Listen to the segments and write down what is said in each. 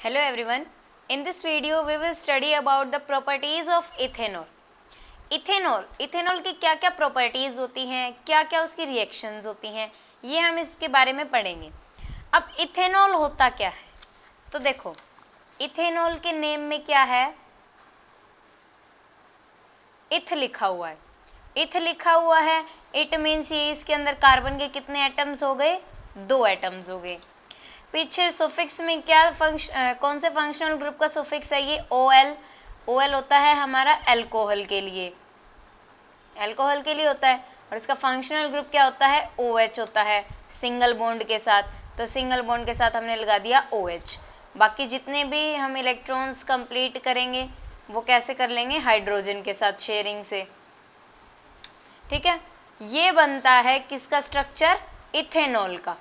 Hello everyone. In this video we will study about the properties of ethanol. Ethanol की क्या क्या properties होती हैं, क्या क्या उसकी रिएक्शंस होती हैं, ये हम इसके बारे में पढ़ेंगे। अब इथेनॉल होता क्या है, तो देखो इथेनॉल के नेम में क्या है, इथ लिखा हुआ है। इथ लिखा हुआ है, इट मीन्स ये इसके अंदर कार्बन के कितने एटम्स हो गए, 2 एटम्स हो गए। पीछे सुफिक्स में क्या कौन से फंक्शनल ग्रुप का सुफिक्स है, ये OL। OL होता है हमारा अल्कोहल के लिए, होता है। और इसका फंक्शनल ग्रुप क्या होता है, OH होता है सिंगल बॉन्ड के साथ। तो सिंगल बॉन्ड के साथ हमने लगा दिया OH। बाकी जितने भी हम इलेक्ट्रॉन्स कंप्लीट करेंगे वो कैसे कर लेंगे, हाइड्रोजन के साथ शेयरिंग से, ठीक है। ये बनता है किसका स्ट्रक्चर, इथेनॉल का।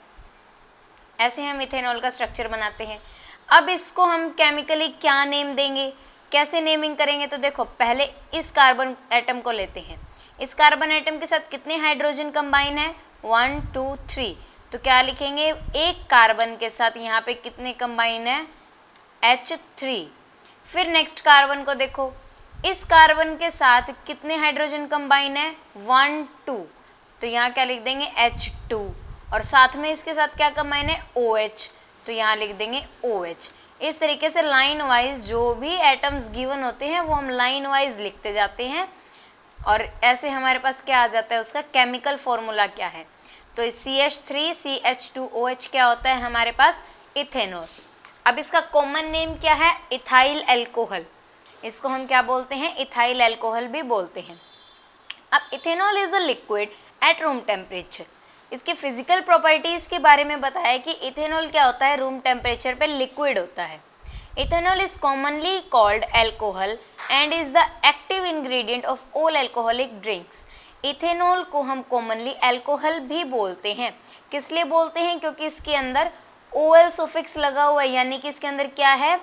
ऐसे हम इथेनॉल का स्ट्रक्चर बनाते हैं। अब इसको हम केमिकली क्या नेम देंगे, कैसे नेमिंग करेंगे, तो देखो पहले इस कार्बन एटम को लेते हैं। इस कार्बन एटम के साथ कितने हाइड्रोजन कंबाइन है, 1 2 3। तो क्या लिखेंगे, एक कार्बन के साथ यहाँ पे कितने कंबाइन है, H3। फिर नेक्स्ट कार्बन को देखो, इस कार्बन के साथ कितने हाइड्रोजन कंबाइन है, 1 2। तो यहाँ क्या लिख देंगे, H2। और साथ में इसके साथ क्या कंबाइन है, OH। तो यहाँ लिख देंगे OH। इस तरीके से लाइन वाइज जो भी एटम्स गिवन होते हैं वो हम लाइन वाइज लिखते जाते हैं। और ऐसे हमारे पास क्या आ जाता है, उसका केमिकल फॉर्मूला क्या है। तो CH3CH2OH क्या होता है हमारे पास, इथेनॉल। अब इसका कॉमन नेम क्या है, इथाइल अल्कोहल। इसको हम क्या बोलते हैं, इथाइल अल्कोहल भी बोलते हैं। अब ethanol is a liquid at room temperature. इसकी फिजिकल प्रॉपर्टीज के बारे में बताया कि इथेनॉल क्या होता है, रूम टेम्परेचर पे लिक्विड होता है। Ethanol is commonly called alcohol and is the active ingredient of all alcoholic drinks. Ethanol को हम कॉमनली अल्कोहल भी बोलते हैं। किस लिए बोलते हैं, क्योंकि इसके अंदर OL सुफिक्स लगा हुआ है, यानी कि इसके अंदर क्या है,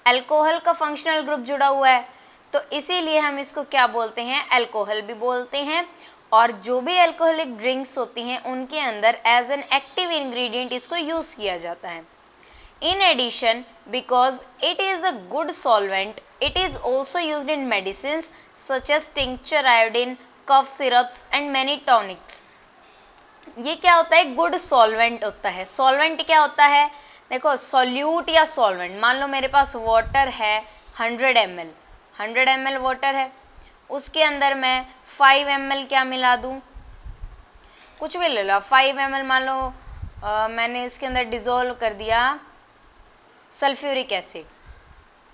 अल्कोहल का फंक्शनल ग्रुप जुड़ा हुआ है। तो इसीलिए हम इसको क्या बोलते हैं, अल्कोहल भी बोलते हैं। और जो भी अल्कोहलिक ड्रिंक्स होती हैं उनके अंदर एज एन एक्टिव इंग्रेडिएंट इसको यूज़ किया जाता है। In addition, because it is a good solvent, it is also used in medicines such as tincture, iodine, cough syrups and many tonics. ये क्या होता है, गुड सॉल्वेंट होता है। सॉल्वेंट क्या होता है, देखो सॉल्यूट या सॉल्वेंट, मान लो मेरे पास वाटर है 100 ml वाटर है, उसके अंदर मैं 5 ml क्या मिला दूँ, कुछ भी ले लो, 5 ml मान लो मैंने इसके अंदर डिज़ोल्व कर दिया सल्फ्यूरिक एसिड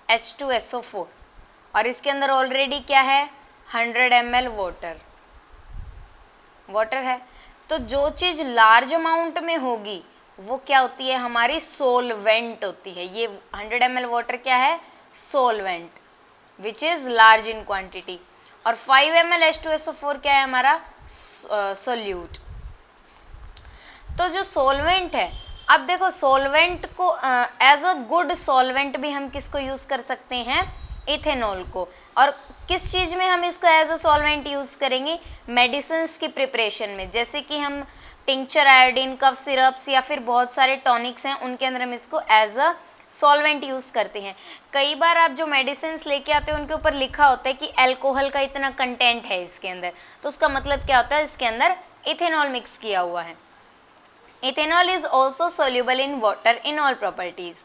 H2SO4, और इसके अंदर ऑलरेडी क्या है, 100 ml वाटर है। तो जो चीज़ लार्ज अमाउंट में होगी वो क्या होती है, हमारी सोलवेंट होती है। ये 100 ml वाटर क्या है, solvent which is large in quantity. और 5 ml H2SO4 क्या है, हमारा सोल्यूट। तो जो सोलवेंट है, अब देखो सोलवेंट को एज अ गुड सोलवेंट भी हम किसको यूज़ कर सकते हैं, इथेनॉल को। और किस चीज़ में हम इसको एज अ सॉल्वेंट यूज़ करेंगे, मेडिसिन्स की प्रिपरेशन में, जैसे कि हम टिंक्चर, आयोडीन, कफ सिरप्स या फिर बहुत सारे टॉनिक्स हैं उनके अंदर हम इसको एज अ सॉल्वेंट यूज़ करते हैं। कई बार आप जो मेडिसिन्स लेके आते हो उनके ऊपर लिखा होता है कि अल्कोहल का इतना कंटेंट है इसके अंदर, तो उसका मतलब क्या होता है, इसके अंदर इथेनॉल मिक्स किया हुआ है। Ethanol is also soluble in water in all properties.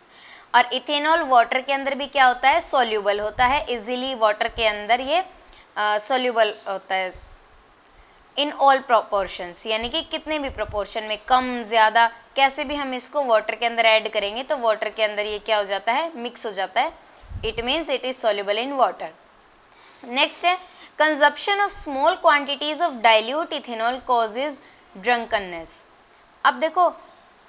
और इथेनॉल वाटर के अंदर भी क्या होता है, सोल्यूबल होता है, इजीली वाटर के अंदर ये सोल्यूबल होता है इन ऑल प्रोपोर्शंस, यानी कि कितने भी प्रोपोर्शन में, कम ज़्यादा कैसे भी हम इसको वाटर के अंदर ऐड करेंगे तो वाटर के अंदर ये क्या हो जाता है, मिक्स हो जाता है। It means it is soluble in water. Next है, consumption of small quantities of dilute ethanol causes drunkenness. अब देखो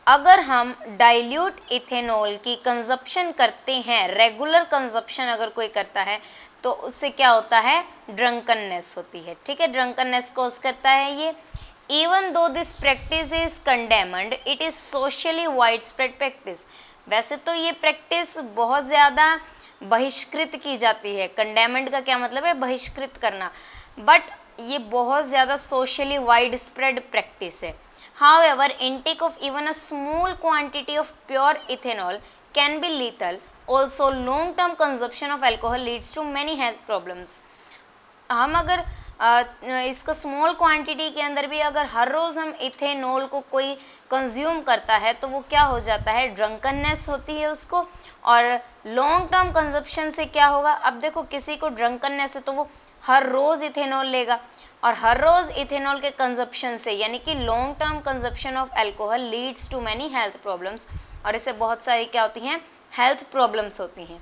अगर हम डाइल्यूट इथेनॉल की कंजप्शन करते हैं, रेगुलर कंजप्शन अगर कोई करता है तो उससे क्या होता है, ड्रंकननेस होती है, ठीक है। ड्रंकननेस कॉज करता है ये। Even though this practice is condemned, it is socially wide spread practice. वैसे तो ये प्रैक्टिस बहुत ज़्यादा बहिष्कृत की जाती है। कंडेम्ड का क्या मतलब है, बहिष्कृत करना, बट ये बहुत ज़्यादा सोशली वाइड स्प्रेड प्रैक्टिस है। However, intake of even a small quantity of pure ethanol can be lethal also long term consumption of alcohol leads to many health problems. हम अगर इसका स्मॉल क्वांटिटी के अंदर भी अगर हर रोज़ हम इथेनॉल को कोई कंज्यूम करता है तो वो क्या हो जाता है, ड्रंकननेस होती है उसको। और लॉन्ग टर्म कंजप्शन से क्या होगा, अब देखो किसी को ड्रंकननेस है तो वो हर रोज़ इथेनॉल लेगा, और हर रोज़ इथेनॉल के कंजप्शन से यानी कि long term consumption of alcohol leads to many health problems, और इससे बहुत सारी क्या होती हैं, हेल्थ प्रॉब्लम्स होती हैं।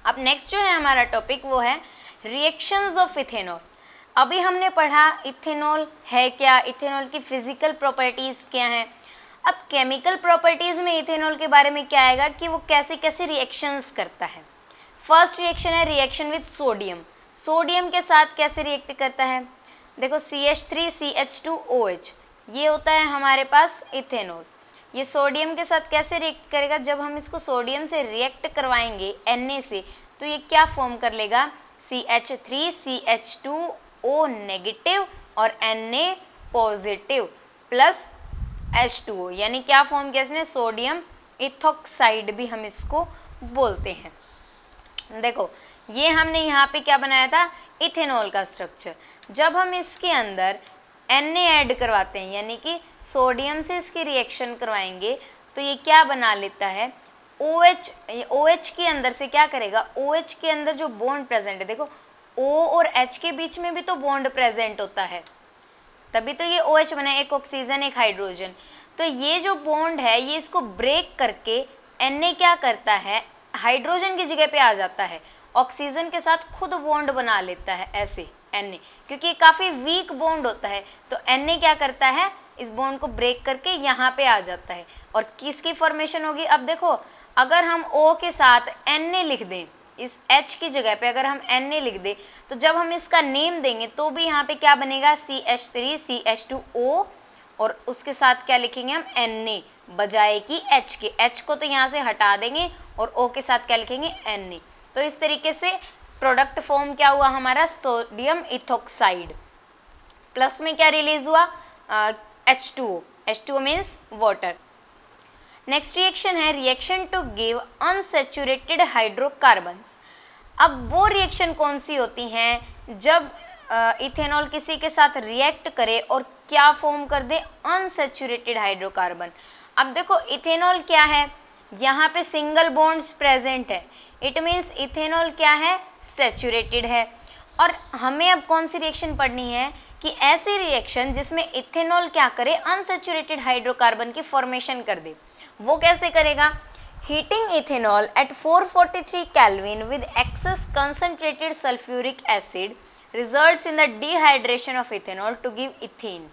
अब नेक्स्ट जो है हमारा टॉपिक वो है रिएक्शंस ऑफ इथेनॉल। अभी हमने पढ़ा इथेनॉल है क्या, इथेनॉल की फिजिकल प्रॉपर्टीज़ क्या हैं। अब केमिकल प्रॉपर्टीज़ में इथेनॉल के बारे में क्या आएगा कि वो कैसे कैसे रिएक्शंस करता है। फर्स्ट रिएक्शन है रिएक्शन विद सोडियम। सोडियम के साथ कैसे रिएक्ट करता है, देखो CH3CH2OH, ये होता है हमारे पास इथेनॉल। ये सोडियम के साथ कैसे रिएक्ट करेगा, जब हम इसको सोडियम से रिएक्ट करवाएंगे Na से तो ये क्या फॉर्म कर लेगा, CH3CH2O नेगेटिव और Na पॉजिटिव प्लस H2O, यानी क्या फॉर्म किया इसने, सोडियम इथॉक्साइड भी हम इसको बोलते हैं। देखो ये हमने यहाँ पे क्या बनाया था, इथेनॉल का स्ट्रक्चर। जब हम इसके अंदर Na ऐड करवाते हैं यानी कि सोडियम से इसकी रिएक्शन करवाएंगे तो ये क्या बना लेता है, OH के अंदर से क्या करेगा, OH के अंदर जो बॉन्ड प्रेजेंट है, देखो O और H के बीच में भी तो बॉन्ड प्रेजेंट होता है, तभी तो ये OH बना, एक ऑक्सीजन एक हाइड्रोजन। तो ये जो बॉन्ड है ये इसको ब्रेक करके Na क्या करता है, हाइड्रोजन की जगह पे आ जाता है, ऑक्सीजन के साथ खुद बॉन्ड बना लेता है ऐसे Na, क्योंकि ये काफ़ी वीक बॉन्ड होता है। तो Na क्या करता है, इस बॉन्ड को ब्रेक करके यहाँ पे आ जाता है, और किसकी फॉर्मेशन होगी, अब देखो अगर हम O के साथ Na लिख दें, इस H की जगह पे अगर हम Na लिख दें तो जब हम इसका नेम देंगे तो भी यहाँ पे क्या बनेगा, CH3CH2O, और उसके साथ क्या लिखेंगे हम, Na बजाय कि H के, H को तो यहाँ से हटा देंगे और O के साथ क्या लिखेंगे, Na। तो इस तरीके से प्रोडक्ट फॉर्म क्या हुआ हमारा, सोडियम इथॉक्साइड, प्लस में क्या रिलीज हुआ, H2O means water. Next reaction है reaction to give unsaturated hydrocarbons. अब वो रिएक्शन कौन सी होती हैं, जब इथेनॉल किसी के साथ रिएक्ट करे और क्या फॉर्म कर दे, अनसैचुरेटेड हाइड्रोकार्बन। अब देखो इथेनॉल क्या है, यहाँ पे सिंगल बॉन्ड्स प्रेजेंट है, इट मीन्स इथेनॉल क्या है, सैचुरेटेड है। और हमें अब कौन सी रिएक्शन पढ़नी है कि ऐसी रिएक्शन जिसमें इथेनॉल क्या करे, अनसैचुरेटेड हाइड्रोकार्बन की फॉर्मेशन कर दे। वो कैसे करेगा, heating ethanol at 443 kelvin with excess concentrated sulphuric acid results in the dehydration of ethanol to give ethene.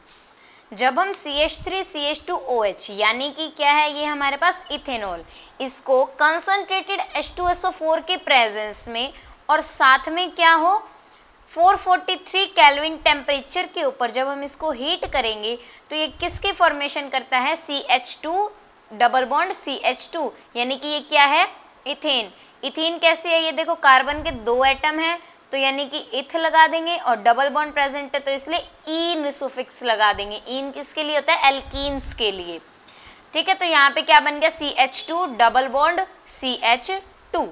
जब हम CH3CH2OH यानी कि क्या है, ये हमारे पास इथेनॉल, इसको कंसंट्रेटेड H2SO4 के प्रेजेंस में और साथ में क्या हो 443 केल्विन टेम्परेचर के ऊपर जब हम इसको हीट करेंगे तो ये किसकी फॉर्मेशन करता है, CH2 डबल बॉन्ड CH2, यानी कि ये क्या है, इथेन। इथेन कैसे है, ये देखो कार्बन के 2 एटम हैं तो यानी कि इथ लगा देंगे, और डबल बॉन्ड प्रेजेंट है तो इसलिए ईन सुफिक्स लगा देंगे। ईन किसके लिए होता है, एल्कीन्स के लिए, ठीक है। तो यहाँ पे क्या बन गया, CH2 double bond CH2,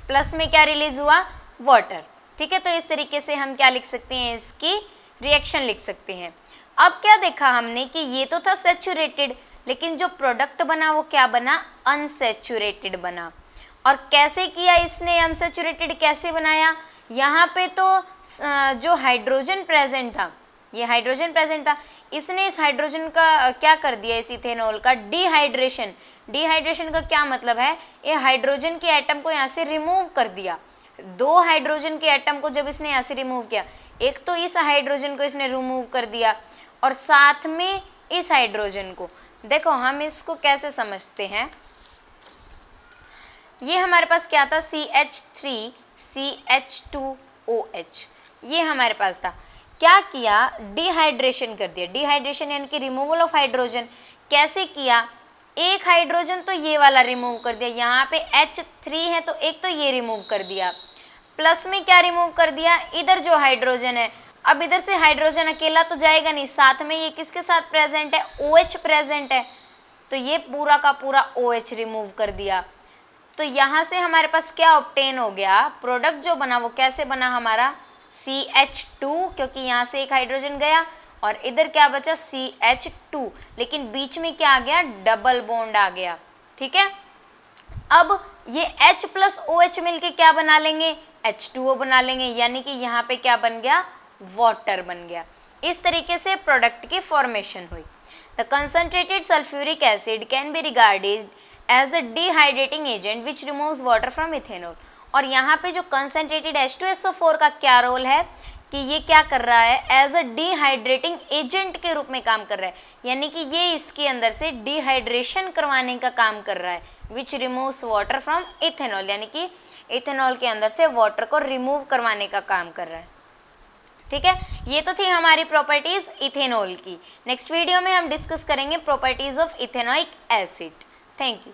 plus में क्या रिलीज हुआ, वाटर, ठीक है। तो इस तरीके से हम क्या लिख सकते हैं, इसकी रिएक्शन लिख सकते हैं। अब क्या देखा हमने कि ये तो था सैचुरेटेड, लेकिन जो प्रोडक्ट बना वो क्या बना, अनसैचुरेटेड बना। और कैसे किया इसने, अनसैचुरेटेड कैसे बनाया, यहाँ पे तो जो हाइड्रोजन प्रेजेंट था, ये हाइड्रोजन प्रेजेंट था, इसने इस हाइड्रोजन का क्या कर दिया, इस इथेनॉल का डिहाइड्रेशन। डिहाइड्रेशन का क्या मतलब है, ये हाइड्रोजन के एटम को यहाँ से रिमूव कर दिया। 2 हाइड्रोजन के एटम को जब इसने यहाँ से रिमूव किया, एक तो इस हाइड्रोजन को इसने रिमूव कर दिया और साथ में इस हाइड्रोजन को। देखो हम इसको कैसे समझते हैं, ये हमारे पास क्या था, CH3CH2OH, ये हमारे पास था। क्या किया, डिहाइड्रेशन कर दिया। डिहाइड्रेशन यानी कि रिमूवल ऑफ हाइड्रोजन। कैसे किया, एक हाइड्रोजन तो ये वाला रिमूव कर दिया, यहाँ पे H3 है तो एक तो ये रिमूव कर दिया, प्लस में क्या रिमूव कर दिया, इधर जो हाइड्रोजन है। अब इधर से हाइड्रोजन अकेला तो जाएगा नहीं, साथ में ये किसके साथ प्रेजेंट है, OH प्रेजेंट है, तो ये पूरा का पूरा OH रिमूव कर दिया। तो यहाँ से हमारे पास क्या ऑब्टेन हो गया, प्रोडक्ट जो बना वो कैसे बना हमारा CH2, क्योंकि यहाँ से एक हाइड्रोजन गया और इधर क्या बचा CH2, लेकिन बीच में क्या आ गया, डबल बॉन्ड आ गया। ठीक है, अब ये H प्लस OH मिलके क्या बना लेंगे, H2O बना लेंगे, यानी कि यहाँ पे क्या बन गया, वाटर बन गया। इस तरीके से प्रोडक्ट की फॉर्मेशन हुई। The concentrated sulphuric acid can be regarded as a dehydrating agent which removes water from ethanol. और यहाँ पे जो कंसंट्रेटेड H2SO4 का क्या रोल है कि ये क्या कर रहा है, एज अ डिहाइड्रेटिंग एजेंट के रूप में काम कर रहा है, यानी कि ये इसके अंदर से डिहाइड्रेशन करवाने का काम कर रहा है, विच रिमूव्स वाटर फ्रॉम इथेनॉल, यानी कि इथेनॉल के अंदर से वाटर को रिमूव करवाने का काम कर रहा है। ठीक है, ये तो थी हमारी प्रॉपर्टीज इथेनॉल की। नेक्स्ट वीडियो में हम डिस्कस करेंगे properties of ethanoic acid. Thank you.